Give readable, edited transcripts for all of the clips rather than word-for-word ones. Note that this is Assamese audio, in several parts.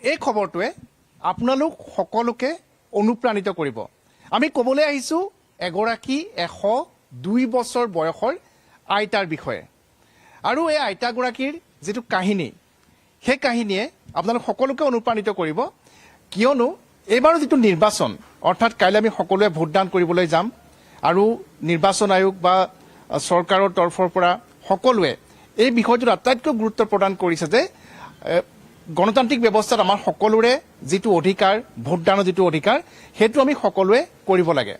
এই খবৰটোৱে আপোনালোক সকলোকে অনুপ্ৰাণিত কৰিব। আমি ক'বলৈ আহিছোঁ এগৰাকী 102 বছৰ বয়সৰ আইতাৰ বিষয়ে। আৰু এই আইতাগৰাকীৰ যিটো কাহিনী, সেই কাহিনীয়ে আপোনালোক সকলোকে অনুপ্ৰাণিত কৰিব, কিয়নো এইবাৰৰ যিটো নিৰ্বাচন, অৰ্থাৎ কাইলৈ আমি সকলোৱে ভোটদান কৰিবলৈ যাম আৰু নিৰ্বাচন আয়োগ বা চৰকাৰৰ তৰফৰ পৰা সকলোৱে এই বিষয়টোত আটাইতকৈ গুৰুত্ব প্ৰদান কৰিছে যে গণতান্ত্ৰিক ব্যৱস্থাত আমাৰ সকলোৰে যিটো অধিকাৰ, ভোটদানৰ যিটো অধিকাৰ, সেইটো আমি সকলোৱে কৰিব লাগে।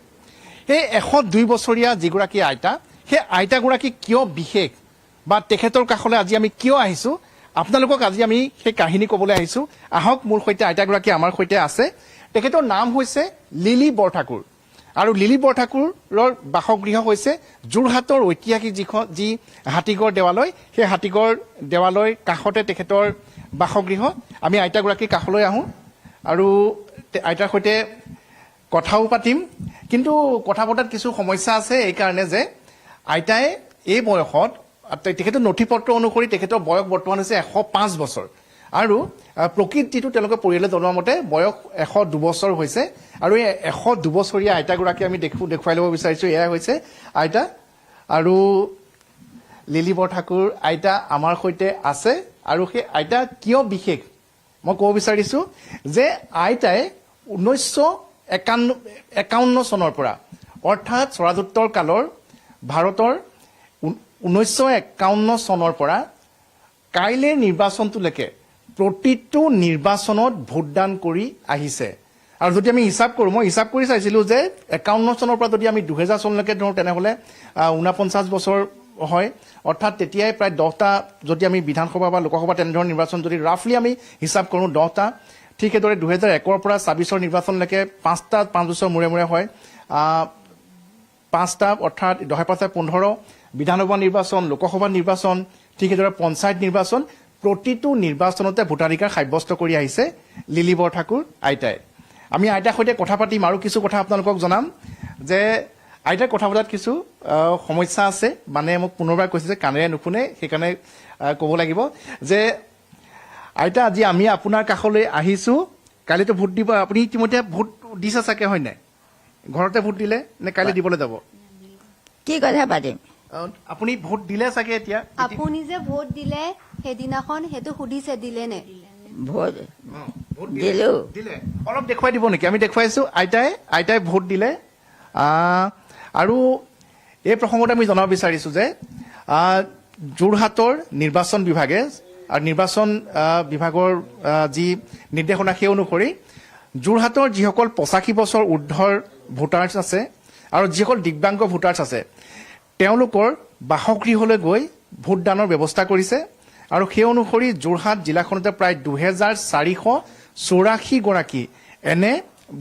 সেই 102 বছৰীয়া যিগৰাকী আইতা, সেই আইতাগৰাকী কিয় বিশেষ বা তেখেতৰ কাষলৈ আজি আমি কিয় আহিছোঁ, আপোনালোকক আজি আমি সেই কাহিনী ক'বলৈ আহিছোঁ। আহক, মোৰ সৈতে আইতাগৰাকী আমাৰ সৈতে আছে। তেখেতৰ নাম হৈছে লিলি বৰঠাকুৰ আৰু লিলি বৰঠাকুৰৰ বাসগৃহ হৈছে যোৰহাটৰ ঐতিহাসিক যি হাতীগড় দেৱালয়, সেই হাতীগড় দেৱালয়ৰ কাষতে তেখেতৰ বাসগৃহ। আমি আইতাগৰাকীৰ কাষলৈ আহোঁ আৰু আইতাৰ সৈতে কথাও পাতিম। কিন্তু কথা পতাত কিছু সমস্যা আছে, এইকাৰণে যে আইতাই এই বয়সত, তেখেতৰ নথি পত্ৰ অনুসৰি তেখেতৰ বয়স বৰ্তমান হৈছে 105 বছৰ আৰু প্ৰকৃত যিটো তেওঁলোকে পৰিয়ালে জনোৱা মতে বয়স 102 বছৰ হৈছে। আৰু এই 102 বছৰীয়া আইতাগৰাকী আমি দেখুৱাই ল'ব বিচাৰিছোঁ। এয়াই হৈছে আইতা আৰু লিলি বৰঠাকুৰ আইতা আমাৰ সৈতে আছে। আৰু সেই আইতা কিয় বিশেষ মই ক'ব বিচাৰিছোঁ যে আইতাই 1951 চনৰ পৰা, অৰ্থাৎ স্বৰাজোত্তৰ কালৰ ভাৰতৰ 1951 চনৰ পৰা কাইলৈৰ নিৰ্বাচনটোলৈকে প্ৰতিটো নিৰ্বাচনত ভোটদান কৰি আহিছে। আৰু যদি আমি হিচাপ কৰোঁ, মই হিচাপ কৰি চাইছিলোঁ যে 51 চনৰ পৰা যদি আমি 2000 চনলৈকে ধৰোঁ, তেনেহ'লে 49 বছৰ হয়। অৰ্থাৎ তেতিয়াই প্ৰায় 10টা, যদি আমি বিধানসভা বা লোকসভা তেনেধৰণৰ নিৰ্বাচন যদি ৰাফলি আমি হিচাপ কৰোঁ 10টা। ঠিক সেইদৰে 2001ৰ পৰা 26ৰ নিৰ্বাচনলৈকে 5 বছৰ মূৰে মূৰে হয়। 5টা, অৰ্থাৎ 10-5-15 বিধানসভা নিৰ্বাচন, লোকসভা নিৰ্বাচন, ঠিক সেইদৰে পঞ্চায়ত নিৰ্বাচন, প্ৰতিটো নিৰ্বাচনতে ভোটাধিকাৰ সাব্যস্ত কৰি আহিছে লিলি বৰঠাকুৰ আইতাই। আমি আইতাৰ সৈতে কথা পাতিম আৰু কিছু কথা আপোনালোকক জনাম যে আইতাৰ কথা পতাত কিছু সমস্যা আছে। মানে মোক পুনৰবাৰ কৈছে যে কাণেৰে নুশুনে, সেইকাৰণে ক'ব লাগিব যে আইতা, আজি আমি আপোনাৰ কাষলৈ আহিছোঁ। কাইলৈতো ভোট দিব, আপুনি ইতিমধ্যে ভোট দিছে চাগে, হয় নাই? ঘৰতে ভোট দিলে নে কাইলৈ দিবলৈ যাব? কি কথা পাতিম? আপুনি ভোট দিলে চাগে এতিয়া? আপুনি যে ভোট দিলে সেইদিনাখন সেইটো সুধিছে, দিলে নে? ভোট দিলো। দিলে অলপ দেখুৱাই দিব নেকি? আমি দেখুৱাইছোঁ আইতাই ভোট দিলে। আৰু এই প্ৰসংগত আমি জনাব বিচাৰিছোঁ যে যোৰহাটৰ নিৰ্বাচন বিভাগে আৰু নিৰ্বাচন বিভাগৰ যি নিৰ্দেশনা, সেই অনুসৰি যোৰহাটৰ যিসকল 85 বছৰ ঊৰ্ধৰ ভোটাৰ্ছ আছে আৰু যিসকল দিব্যাংগ ভোটাৰ্ছ আছে, তেওঁলোকৰ বাসগৃহলৈ গৈ ভোটদানৰ ব্যৱস্থা কৰিছে। আৰু সেই অনুসৰি যোৰহাট জিলাখনতে প্ৰায় 2484 গৰাকী এনে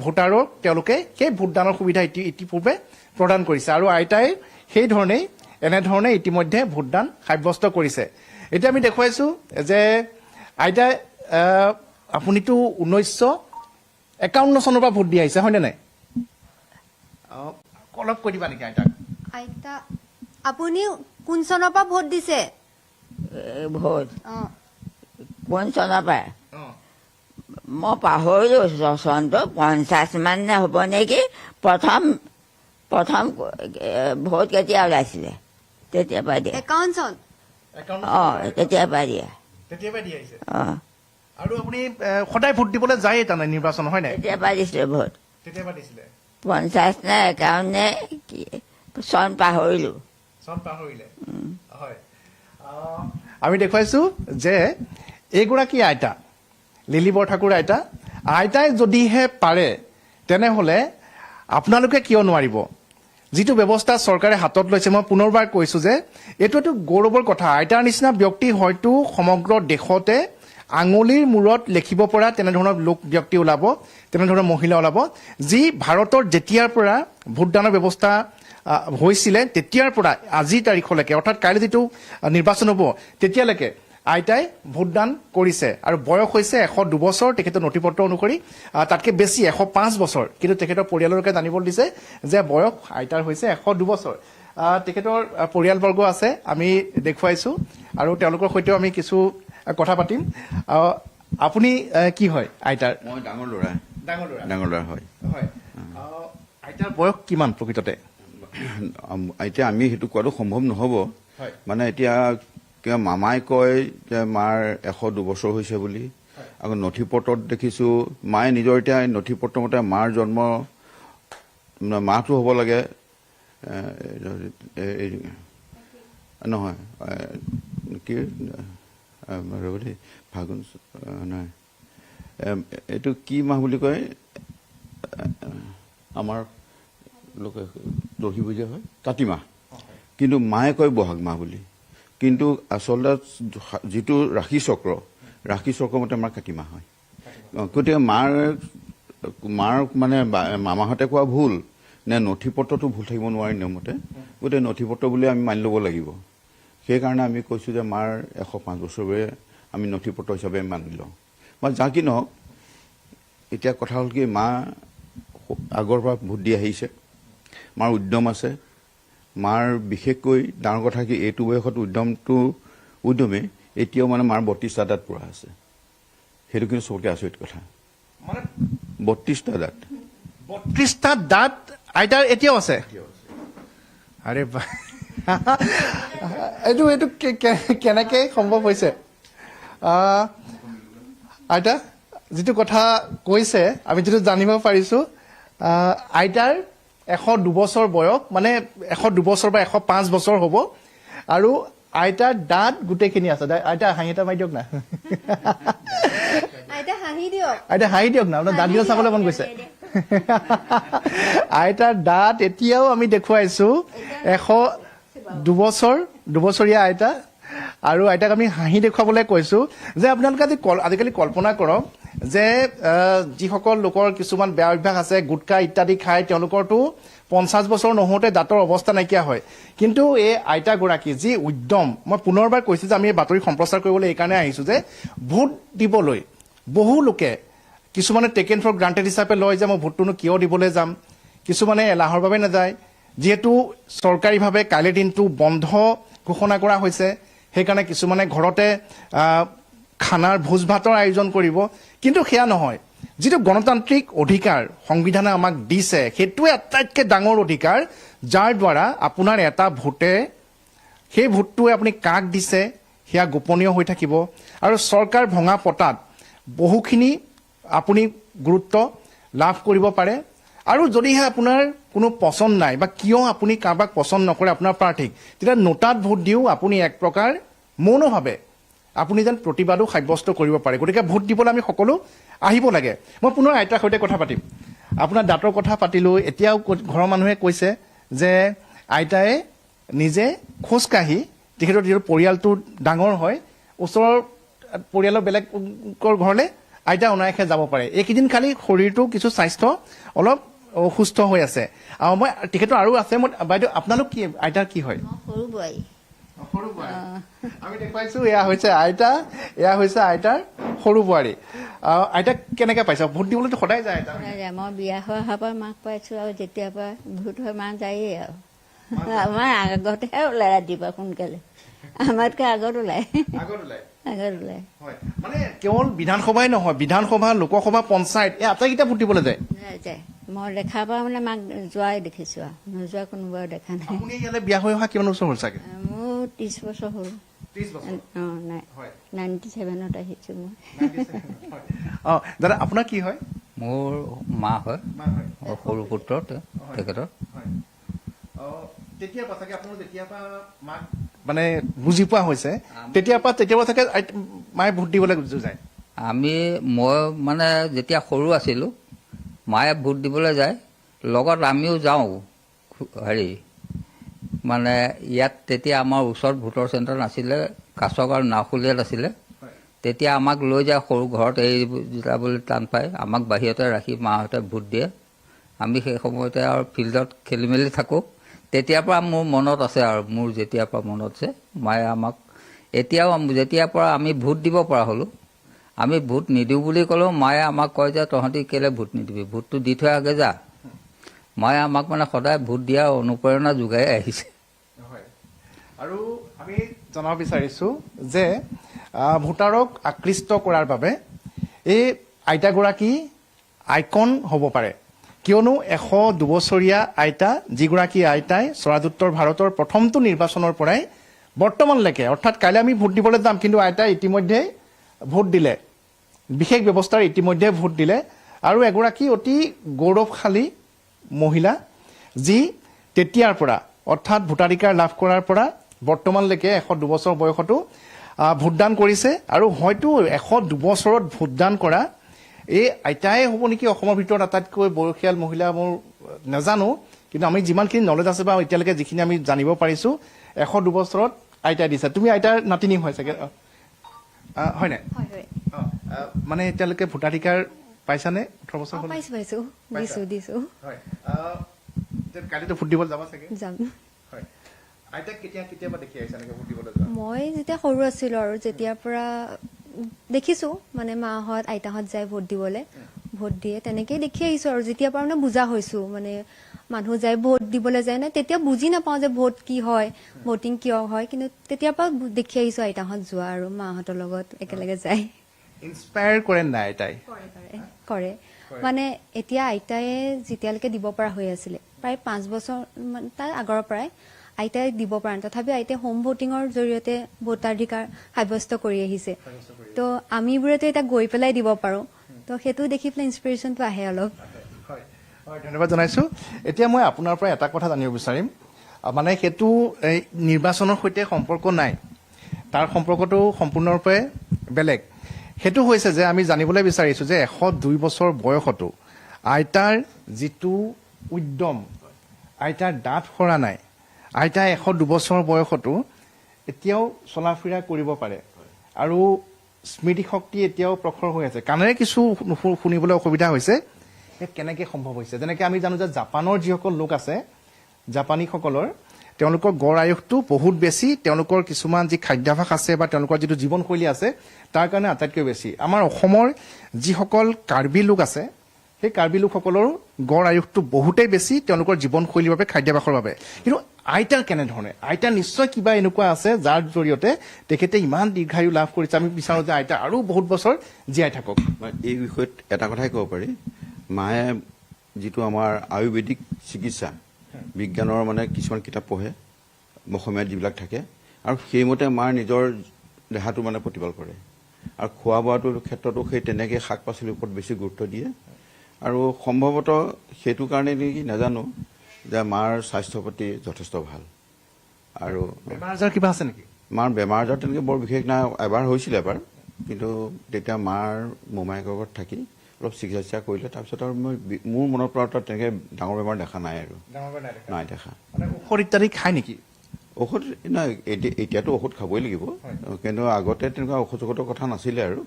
ভোটাৰক তেওঁলোকে সেই ভোটদানৰ সুবিধা ইতিপূৰ্বে প্ৰদান কৰিছে। আৰু আইতাই সেইধৰণেই এনেধৰণে ইতিমধ্যে ভোটদান সাব্যস্ত কৰিছে। এতিয়া আমি দেখুৱাইছোঁ যে আইতাই, আপুনিতো 1951 চনৰ পৰা ভোট দি আহিছে, হয়নে নাই? অলপ কৈ দিবা নেকি আইতাক? আইতা, আপুনি কোন চনৰ পৰা ভোট দিছে? ভোট কোন চনৰ পৰা? মই পাহৰিলোঁ চনটো, 50 মান হ'ব নেকি। প্ৰথম ভোট কেতিয়া ওলাইছিলে? তেতিয়াৰ পৰা দিয়ে। 51 চন? তেতিয়াৰ পৰা দিয়ে। আৰু আপুনি সদায় ভোট দিবলৈ যায় তাৰমানে নিৰ্বাচন, হয় নাই? তেতিয়াৰ পৰা দিছিলে ভোট। 50 নে 51 নে চন পাহৰিলোঁ। হয়, আমি দেখুৱাইছোঁ যে এইগৰাকী আইতা, লিলি বৰঠাকুৰ আইতাই যদিহে পাৰে তেনেহ'লে আপোনালোকে কিয় নোৱাৰিব? যিটো ব্যৱস্থা চৰকাৰে হাতত লৈছে, মই পুনৰবাৰ কৈছোঁ যে এইটো গৌৰৱৰ কথা। আইতাৰ নিচিনা ব্যক্তি হয়তো সমগ্ৰ দেশতে আঙুলিৰ মূৰত লিখিব পৰা তেনেধৰণৰ ব্যক্তি ওলাব, তেনেধৰণৰ মহিলা ওলাব, যি ভাৰতৰ যেতিয়াৰ পৰা ভোটদানৰ ব্যৱস্থা হৈছিলে তেতিয়াৰ পৰা আজিৰ তাৰিখলৈকে, অৰ্থাৎ কাইলৈ যিটো নিৰ্বাচন হ'ব তেতিয়ালৈকে আইতাই ভোটদান কৰিছে। আৰু বয়স হৈছে 102 বছৰ তেখেতৰ নথি পত্ৰ অনুসৰি, তাতকৈ বেছি 105 বছৰ। কিন্তু তেখেতৰ পৰিয়াললৈকে জানিবলৈ দিছে যে বয়স আইতাৰ হৈছে 102 বছৰ। তেখেতৰ পৰিয়ালবৰ্গ আছে, আমি দেখুৱাইছোঁ আৰু তেওঁলোকৰ সৈতেও আমি কিছু কথা পাতিম। আপুনি কি হয় আইতাৰ? মই ডাঙৰ ল'ৰা হয়। হয় আইতাৰ বয়স কিমান প্ৰকৃততে? এতিয়া আমি সেইটো কোৱাটো সম্ভৱ নহ'ব। হয়। মানে এতিয়া কিবা মামাই কয় যে মাৰ 102 বছৰ হৈছে বুলি। আকৌ নথি পত্ৰত দেখিছোঁ মায়ে নিজৰ এতিয়া নথি পত্ৰ মতে মাৰ জন্ম মাহটো হ'ব লাগে নহয় কি ৰ'ব দেই ফাগুন নহয় এইটো কি মাহ বুলি কয় আমাৰ লোকে দহি বুজা হয় কাতি মাহ, কিন্তু মায়ে কয় বহাগ মাহ বুলি। কিন্তু আচলতে যিটো ৰাশি চক্ৰ মতে আমাৰ কাতি মাহ হয়। গতিকে মাৰ মানে মামাহঁতে কোৱা ভুল নে নথি পত্ৰটো ভুল থাকিব নোৱাৰে নিয়মতে, গতিকে নথি পত্ৰ বুলি আমি মানি ল'ব লাগিব। সেইকাৰণে আমি কৈছোঁ যে মাৰ 105 বছৰৰে আমি নথি পত্ৰ হিচাপে মানি লওঁ। বা যা কি নহওক, এতিয়া কথা হ'ল কি মা আগৰ পৰা ভোট দি আহিছে, মাৰ উদ্যম আছে। মাৰ বিশেষকৈ ডাঙৰ কথা কি এইটো বয়সত উদ্যমে এতিয়াও মানে মাৰ 32টা দাঁত পুৰা আছে। সেইটো কিন্তু চবতকৈ আচৰিত কথা, 32টা দাঁত। 32টা দাঁত আইতাৰ এতিয়াও আছে? আৰে বা এইটো কেনেকৈ সম্ভৱ হৈছে? আইতা যিটো কথা কৈছে আমি যিটো জানিব পাৰিছোঁ, আইতাৰ 102 বছৰ বয়স, মানে 102 বছৰ বা 105 বছৰ হ'ব, আৰু আইতাৰ দাঁত গোটেইখিনি আছে। আইতা হাঁহি এটা মাৰি দিয়ক না। আইতা হাঁহি দিয়ক। আইতা হাঁহি দিয়ক না, আপোনাৰ দাঁতকেইটা চাবলৈ মন গৈছে। আইতাৰ দাঁত এতিয়াও আমি দেখুৱাইছোঁ 102 বছৰীয়া আইতা, আৰু আইতাক আমি হাঁহি দেখুৱাবলৈ কৈছোঁ যে আপোনালোকে আজিকালি কল্পনা কৰক যে যিসকল লোকৰ কিছুমান বেয়া অভ্যাস আছে, গুটখা ইত্যাদি খাই, তেওঁলোকৰতো 50 বছৰ নহওঁতে দাঁতৰ অৱস্থা নাইকিয়া হয়। কিন্তু এই আইতাগৰাকী যি উদ্যম, মই পুনৰবাৰ কৈছোঁ যে আমি এই বাতৰি সম্প্ৰচাৰ কৰিবলৈ এইকাৰণে আহিছোঁ যে ভোট দিবলৈ বহু লোকে কিছুমানে টেকেন ফৰ গ্ৰাণ্টেড হিচাপে লয় যে মই ভোটটোনো কিয় দিবলৈ যাম, কিছুমানে এলাহৰ বাবে নাযায়, যিহেতু চৰকাৰীভাৱে কাইলৈ দিনটো বন্ধ ঘোষণা কৰা হৈছে, সেইকাৰণে কিছুমানে ঘৰতে খানাৰ ভোজ ভাতৰ আয়োজন কৰিব। কিন্তু সেয়া নহয়, যিটো গণতান্ত্ৰিক অধিকাৰ সংবিধানে আমাক দিছে, সেইটোৱে আটাইতকৈ ডাঙৰ অধিকাৰ, যাৰ দ্বাৰা আপোনাৰ এটা ভোটে, সেই ভোটটোৱে আপুনি কাক দিছে সেয়া গোপনীয় হৈ থাকিব, আৰু চৰকাৰ ভঙা পতাত বহুখিনি আপুনি গুৰুত্ব লাভ কৰিব পাৰে। আৰু যদিহে আপোনাৰ কোনো পচন্দ নাই বা কিয় আপুনি কাৰোবাক পচন্দ নকৰে আপোনাৰ প্ৰাৰ্থীক, তেতিয়া নোটাত ভোট দিও আপুনি এক প্ৰকাৰ মৌনভাৱে আপুনি যেন প্ৰতিবাদো সাব্যস্ত কৰিব পাৰে। গতিকে ভোট দিবলৈ আমি সকলো আহিব লাগে। মই পুনৰ আইতাৰ সৈতে কথা পাতিম। আপোনাৰ দাঁতৰ কথা পাতিলোঁ। এতিয়াও ঘৰৰ মানুহে কৈছে যে আইতাই নিজে খোজকাঢ়ি, যিহেতু পৰিয়ালটো ডাঙৰ হয়, ওচৰৰ পৰিয়ালৰ বেলেগৰ ঘৰলৈ আইতা অনায়াসে যাব পাৰে। এইকেইদিন খালি শৰীৰটো কিছু স্বাস্থ্য অলপ অসুস্থ হৈ আছে। আৰু মই তেখেতৰ আৰু আছে। মই বাইদেউ আপোনালোক কি, আইতাৰ কি হয়? সৰু বোৱাৰী। আমি দেখুৱাইছোঁ এয়া হৈছে আইতা, এয়া হৈছে আইতাৰ সৰু বোৱাৰী। আইতাক কেনেকৈ পাইছা? ভোট দিবলৈতো সদায় যায় আইতা? মই বিয়া হৈ অহাৰ পৰা মাক পাইছোঁ, আৰু যেতিয়াৰ পৰা ভোট হৈ মা যায়েই আৰু। আমাৰ আগতেহে ওলাই ৰাতিপুৱা সোনকালে, আমাতকৈ আগত ওলাই। মানে কেৱল বিধানসভাই নহয়, বিধানসভা, লোকসভা, পঞ্চায়ত, এই আটাইকেইটা ভোট দিবলৈ যায়? যায়। মই দেখাৰ পৰা মানে মাক যোৱাই দেখিছোঁ আৰু, নোযোৱা কোনোবাই দেখা নাই। আপুনি ইয়ালৈ বিয়া হৈ অহা কিমান বছৰ হ'ল চাগে? মোৰ 30 বছৰ হ'ল। 30 বছৰ? অঁ, নাই 97ত আহিছোঁ মই। অঁ, দাদা আপোনাৰ কি হয়? মোৰ মা হয়, সৰু পুত্ৰ তেখেতৰ। তেতিয়াৰ পৰা চাগে আপোনালোক যেতিয়াৰ পৰা মাক মানে বুজি পোৱা হৈছে, তেতিয়াৰ পৰা চাগে মায়ে ভোট দিবলৈ যায়? মই মানে যেতিয়া সৰু আছিলোঁ, মায়ে ভোট দিবলৈ যায়, লগত আমিও যাওঁ। মানে ইয়াত তেতিয়া আমাৰ ওচৰত ভোটৰ চেণ্টাৰ নাছিলে, কাছক আৰু নাওখুলীয়াত আছিলে। তেতিয়া আমাক লৈ যায়, সৰু ঘৰত এৰি যাবলৈ টান পায়, আমাক বাহিৰতে ৰাখি মাহঁতে ভোট দিয়ে। আমি সেই সময়তে আৰু ফিল্ডত খেলি মেলি থাকোঁ। তেতিয়াৰ পৰা মোৰ মনত আছে, আৰু মোৰ যেতিয়াৰ পৰা মনত আছে, মায়ে আমাক এতিয়াও যেতিয়াৰ পৰা আমি ভোট দিব পৰা হ'লোঁ, আমি ভোট নিদিওঁ বুলি ক'লেও মায়ে আমাক কয় যে তহঁতি কেলৈ ভোট নিদিবি, ভোটটো দি থৈ আগে যা। মায়ে আমাক মানে সদায় ভোট দিয়াৰ অনুপ্ৰেৰণা যোগাই আহিছে। আৰু আমি জনাব বিচাৰিছোঁ যে ভোটাৰক আকৃষ্ট কৰাৰ বাবে এই আইতাগৰাকী আইকন হ'ব পাৰে, কিয়নো 102 বছৰীয়া আইতা, যিগৰাকী আইতাই স্বৰাজোত্তৰ ভাৰতৰ প্ৰথমটো নিৰ্বাচনৰ পৰাই বৰ্তমানলৈকে, অৰ্থাৎ কাইলৈ আমি ভোট দিবলৈ যাম, কিন্তু আইতাই ইতিমধ্যে ভোট দিলে, বিশেষ ব্যৱস্থাৰ ইতিমধ্যে ভোট দিলে, আৰু এগৰাকী অতি গৌৰৱশালী মহিলা, যি তেতিয়াৰ পৰা অৰ্থাৎ ভোটাধিকাৰ লাভ কৰাৰ পৰা বৰ্তমানলৈকে 102 বছৰ বয়সতো ভোটদান কৰিছে, আৰু হয়তো 102 বছৰত ভোটদান কৰা এই আইতাই হ'ব নেকি অসমৰ ভিতৰত আটাইতকৈ বয়সীয়াল মহিলা, মোৰ নাজানো, কিন্তু আমি যিমানখিনি নলেজ আছে বা এতিয়ালৈকে যিখিনি আমি জানিব পাৰিছোঁ 102 বছৰত আইতাই দিছে। তুমি আইতাৰ নাতিনী হয় চাগে, হয় নাই? মানে এতিয়ালৈকে ভোটাধিকাৰ পাইছানে? 18 বছৰ হ'ল? পাইছো দিছো হয়। কালিতো ভোট দিবলৈ যাবা চাগে? যাম। হয়। আইতাক কেতিয়াবা দেখি আহিছা নেকি ভোট দিবলৈ যোৱা? মই যেতিয়া সৰু আছিলো আৰু যেতিয়াৰ পৰা দেখিছো, মানে মাহঁত আইতাহঁত যায় ভোট দিবলৈ, ভোট দিয়ে, তেনেকেই দেখি আহিছো। আৰু যেতিয়াৰ পৰা মানে বুজা হৈছো, মানে মানুহ যায় ভোট দিবলৈ যায় না, তেতিয়া বুজি নাপাওঁ যে ভোট কি হয়, ভোটিং কিয় হয়, কিন্তু তেতিয়াৰ পৰা দেখি আহিছো আইতাহঁত যোৱা আৰু মাহঁতৰ লগত একেলগে যায়। ইনস্পায়াৰ কৰে নাই আইতাই? কৰে। মানে এতিয়া আইতাই যেতিয়ালৈকে দিব পৰা হৈ আছিলে, প্ৰায় 5 বছৰ তাৰ আগৰ পৰাই আইতাই দিব পৰা নাই, তথাপি আইতাই হোম ভোটিঙৰ জৰিয়তে ভোটাধিকাৰ সাব্যস্ত কৰি আহিছে। তো আমিবোৰেতো এতিয়া গৈ পেলাই দিব পাৰো, তো সেইটো দেখি পেলাই ইনস্পিৰেশ্যনটো আহে অলপ। হয়, ধন্যবাদ জনাইছো। এতিয়া মই আপোনাৰ পৰা এটা কথা জানিব বিচাৰিম, মানে সেইটো এই নিৰ্বাচনৰ সৈতে সম্পৰ্ক নাই, তাৰ সম্পৰ্কটো সম্পূৰ্ণৰূপে বেলেগ। সেইটো হৈছে যে আমি জানিবলৈ বিচাৰিছো যে 102 বছৰ বয়সতো আইতাৰ যিটো উদ্যম, আইতাৰ দাঁত সৰা নাই, আইতাই 102 বছৰ বয়সতো এতিয়াও চলা ফুৰা কৰিব পাৰে, আৰু স্মৃতিশক্তি এতিয়াও প্ৰখৰ হৈ আছে। কাণেৰে কিছু শুনিবলৈ অসুবিধা হৈছে, কেনেকৈ সম্ভৱ হৈছে? যেনেকৈ আমি জানো যে জাপানৰ যিসকল লোক আছে, জাপানীসকলৰ তেওঁলোকৰ গড় আয়ুসটো বহুত বেছি, তেওঁলোকৰ কিছুমান যি খাদ্যাভ্যাস আছে বা তেওঁলোকৰ যিটো জীৱনশৈলী আছে তাৰ কাৰণে আটাইতকৈ বেছি। আমাৰ অসমৰ যিসকল কাৰ্বি লোক আছে, সেই কাৰ্বি লোকসকলৰো গড় আয়ুসটো বহুতেই বেছি তেওঁলোকৰ জীৱনশৈলীৰ বাবে, খাদ্যাভ্যাসৰ বাবে। কিন্তু আইতাৰ কেনেধৰণে? আইতাৰ নিশ্চয় কিবা এনেকুৱা আছে যাৰ জৰিয়তে তেখেতে ইমান দীৰ্ঘায়ু লাভ কৰিছে। আমি বিচাৰোঁ যে আইতা আৰু বহুত বছৰ জীয়াই থাকক। এই বিষয়ত এটা কথাই ক'ব পাৰি, মায়ে যিটো আমাৰ আয়ুৰ্বেদিক চিকিৎসা বিজ্ঞানৰ মানে কিছুমান কিতাপ পঢ়ে, অসমীয়াত যিবিলাক থাকে, আৰু সেইমতে মাৰ নিজৰ দেহাটো মানে প্ৰতিপাল কৰে, আৰু খোৱা বোৱাটোৰ ক্ষেত্ৰতো সেই তেনেকৈ শাক পাচলিৰ ওপৰত বেছি গুৰুত্ব দিয়ে। আৰু সম্ভৱতঃ সেইটো কাৰণে নেকি নাজানো যে মাৰ স্বাস্থ্যৰ প্ৰতি যথেষ্ট ভাল। আৰু বেমাৰ আজাৰ কিবা আছে নেকি? মাৰ বেমাৰ আজাৰ তেনেকৈ বৰ বিশেষ নাই, এবাৰ হৈছিলে এবাৰ, কিন্তু তেতিয়া মাৰ মোমায়েকৰ ঘৰত থাকি অলপ চিকিৎসা কৰিলে, তাৰপিছত আৰু মোৰ মনৰ পৰা তেনেকৈ ডাঙৰ বেমাৰ দেখা নাই আৰু নাই দেখা। ঔষধ ইত্যাদি খায় নেকি? ঔষধ নাই, এতিয়াতো ঔষধ খাবই লাগিব, কিন্তু আগতে তেনেকুৱা ঔষধ চৌষধৰ কথা নাছিলে। আৰু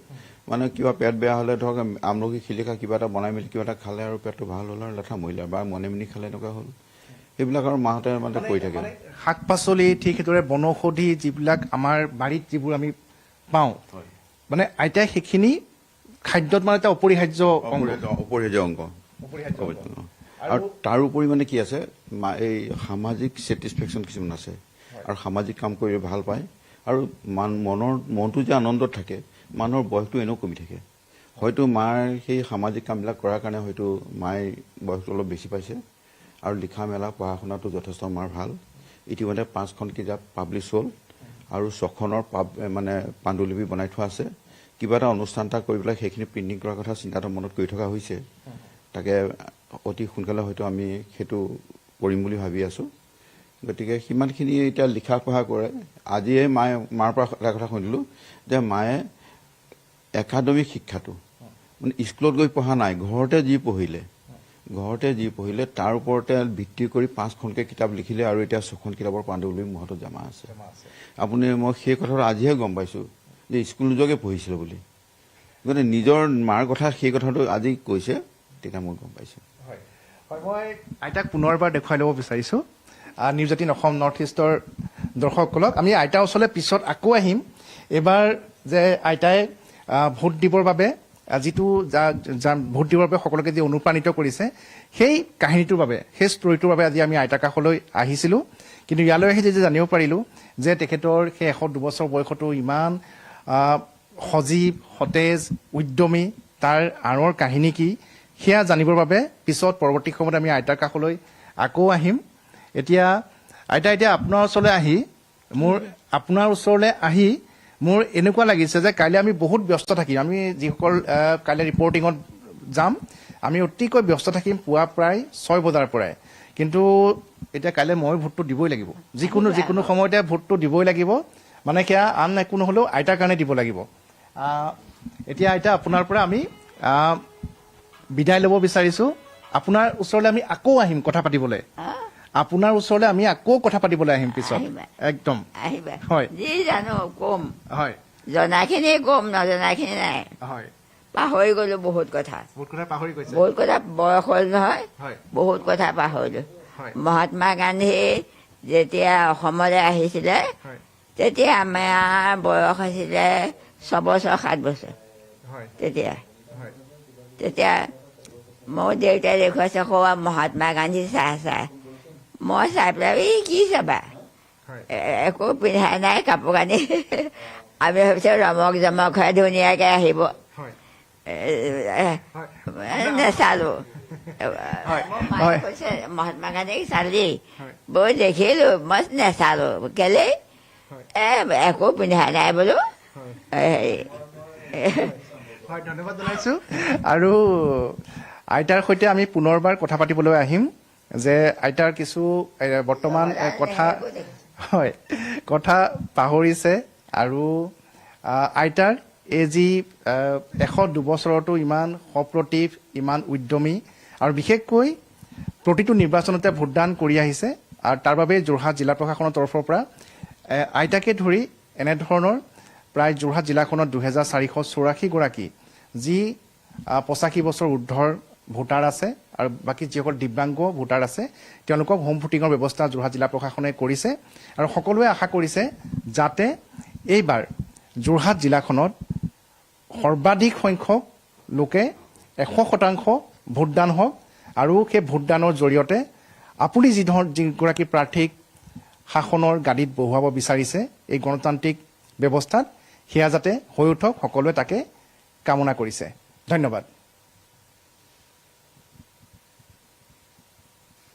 মানে কিবা পেট বেয়া হ'লে ধৰক আমলখি শিলিখা কিবা এটা বনাই মেলি কিবা এটা খালে আৰু পেটটো ভাল হ'ল আৰু লেঠা মৰিলে, বা মনে খালে এনেকুৱা হ'ল, সেইবিলাক আৰু মাহঁতে মানে কৰি থাকে। শাক পাচলি ঠিক সেইদৰে বনৌষধি যিবিলাক আমাৰ বাৰীত যিবোৰ আমি পাওঁ, মানে আইতাই সেইখিনি খাদ্যত মানে এটা অপৰিহাৰ্য অংগ। আৰু তাৰ উপৰি মানে কি আছে, এই সামাজিক ছেটিছফেকশ্যন কিছুমান আছে, আৰু সামাজিক কাম কৰি ভাল পায়, আৰু মনটো যে আনন্দত থাকে, মানুহৰ বয়সটো এনেও কমি থাকে। হয়তো মাৰ সেই সামাজিক কামবিলাক কৰাৰ কাৰণে হয়তো মায়ে বয়সটো অলপ বেছি পাইছে, আৰু লিখা মেলা পঢ়া শুনাটো যথেষ্ট মাৰ ভাল। ইতিমধ্যে 5খন কিতাপ পাব্লিছ হ'ল, আৰু 6খনৰ মানে পাণ্ডুলিপি বনাই থোৱা আছে। কিবা এটা অনুষ্ঠান এটা কৰি পেলাই সেইখিনি প্ৰিণ্টিং কৰাৰ কথা চিন্তাটো মনত কৰি থকা হৈছে, তাকে অতি সোনকালে হয়তো আমি সেইটো কৰিম বুলি ভাবি আছোঁ। গতিকে সিমানখিনি এতিয়া লিখা পঢ়া কৰে। আজিয়ে মাৰ পৰা এটা কথা শুনিলোঁ যে মায়ে একাডেমিক শিক্ষাটো মানে স্কুলত গৈ পঢ়া নাই, ঘৰতে যি পঢ়িলে তাৰ ওপৰতে ভিত্তি কৰি 5খনকৈ কিতাপ লিখিলে, আৰু এতিয়া 6খন কিতাপৰ পাণ্ডুলিপি মোৰ হাতত জমা আছে। মই সেই কথাটো আজিহে গম পাইছোঁ যে স্কুল নোযোৱাকৈ পঢ়িছিলোঁ বুলি। গতিকে নিজৰ মাৰ কথা সেই কথাটো আজি কৈছে, তেতিয়া মই গম পাইছোঁ। মই আইতাক পুনৰবাৰ দেখুৱাই ল'ব বিচাৰিছোঁ নিউজ 18 অসম নৰ্থ ইষ্টৰ দৰ্শকসকলক। আমি আইতাৰ ওচৰলৈ পিছত আকৌ আহিম। এইবাৰ যে আইতাই ভোট দিবৰ বাবে যিটো ভোট দিবৰ বাবে সকলোকে যি অনুপ্ৰাণিত কৰিছে, সেই কাহিনীটোৰ বাবে, সেই ষ্টৰিটোৰ বাবে আজি আমি আইতাৰ কাষলৈ আহিছিলোঁ। কিন্তু ইয়ালৈ আহি যে জানিব পাৰিলোঁ যে তেখেতৰ সেই 102 বছৰ বয়সতো ইমান সজীৱ, সতেজ, উদ্যমী তাৰ আঁৰৰ কাহিনী কি সেয়া জানিবৰ বাবে পিছত পৰৱৰ্তী সময়ত আমি আইতাৰ কাষলৈ আকৌ আহিম। এতিয়া আপোনাৰ ওচৰলৈ আহি মোৰ এনেকুৱা লাগিছে যে কাইলৈ আমি বহুত ব্যস্ত থাকিম। আমি যিসকল কাইলৈ ৰিপৰ্টিঙত যাম আমি অতিকৈ ব্যস্ত থাকিম পুৱা প্ৰায় 6 বজাৰ পৰাই। কিন্তু এতিয়া কাইলৈ মই ভোটটো দিবই লাগিব, যিকোনো সময়তে ভোটটো দিবই লাগিব। মানে সেয়া আন একো নহ'লেও আইতাৰ কাৰণে দিব লাগিব। এতিয়া আইতা আপোনাৰ পৰা আমি বিদায় ল'ব বিচাৰিছোঁ। আপোনাৰ ওচৰলৈ আমি আকৌ আহিম কথা পাতিবলৈ। আপোনাৰ ওচৰলৈ আমি আকৌ কথা পাতিবলৈ আহিম পিছত আহিবা। একদম। আহিবা হয়। যি জানো কম, হয় জনাখিনি কম, নজনাখিনি নাই। হয় পাহৰি গলো বহুত কথা, বহুত কথা পাহৰি গৈছে। বহুত কথা বয়স হ'ল নহয়, হয় বহুত কথা পাহৰিলো। হয় মহাত্মা গান্ধী যেতিয়া অসমলৈ আহিছিলে হয় তেতিয়া আমাৰ বয়স আছিলে 6 বছৰ 7 বছৰ। হয় তেতিয়া হয় মোৰ দেউতাই দেখুৱাইছে কোৱা মহাত্মা গান্ধী চাহ মই চাই পেলাই কি চাবা, হয় একো পিন্ধা নাই কাপোৰ কানি। আমি ভাবিছোঁ ৰমক জমক হৈ ধুনীয়াকৈ আহিব, হয় নেচালো। হয় মায়ে হয় কৈছে মহাত্মা গান্ধীক চালি, হয় বৈ দেখিলো মই নেচালো কেলে হয় একো পিন্ধা নাই বোলো। হয় ধন্যবাদ জনাইছোঁ। আৰু আইতাৰ সৈতে আমি পুনৰবাৰ কথা পাতিবলৈ আহিম যে আইতাৰ কিছু বৰ্তমান কথা পাহৰিছে। আৰু আইতাৰ এই যি 102 বছৰতো ইমান সপ্ৰতিভ, ইমান উদ্যমী আৰু বিশেষকৈ প্ৰতিটো নিৰ্বাচনতে ভোটদান কৰি আহিছে। আৰু তাৰ বাবে যোৰহাট জিলা প্ৰশাসনৰ তৰফৰ পৰা আইতাকে ধৰি এনেধৰণৰ প্ৰায় যোৰহাট জিলাখনত 2484 গৰাকী যি 85 বছৰ ঊৰ্ধৰ ভোটাৰ আছে আৰু বাকী যিসকল দিব্যাংগ ভোটাৰ আছে তেওঁলোকক হোম ভোটিঙৰ ব্যৱস্থা যোৰহাট জিলা প্ৰশাসনে কৰিছে। আৰু সকলোৱে আশা কৰিছে যাতে এইবাৰ যোৰহাট জিলাখনত সৰ্বাধিক সংখ্যক লোকে 100% ভোটদান হওক আৰু সেই ভোটদানৰ জৰিয়তে আপুনি যিগৰাকী প্ৰাৰ্থীক শাসনৰ গাদীত বহুৱাব বিচাৰিছে এই গণতান্ত্ৰিক ব্যৱস্থাত সেয়া যাতে হৈ উঠক, সকলোৱে তাকে কামনা কৰিছে। ধন্যবাদ।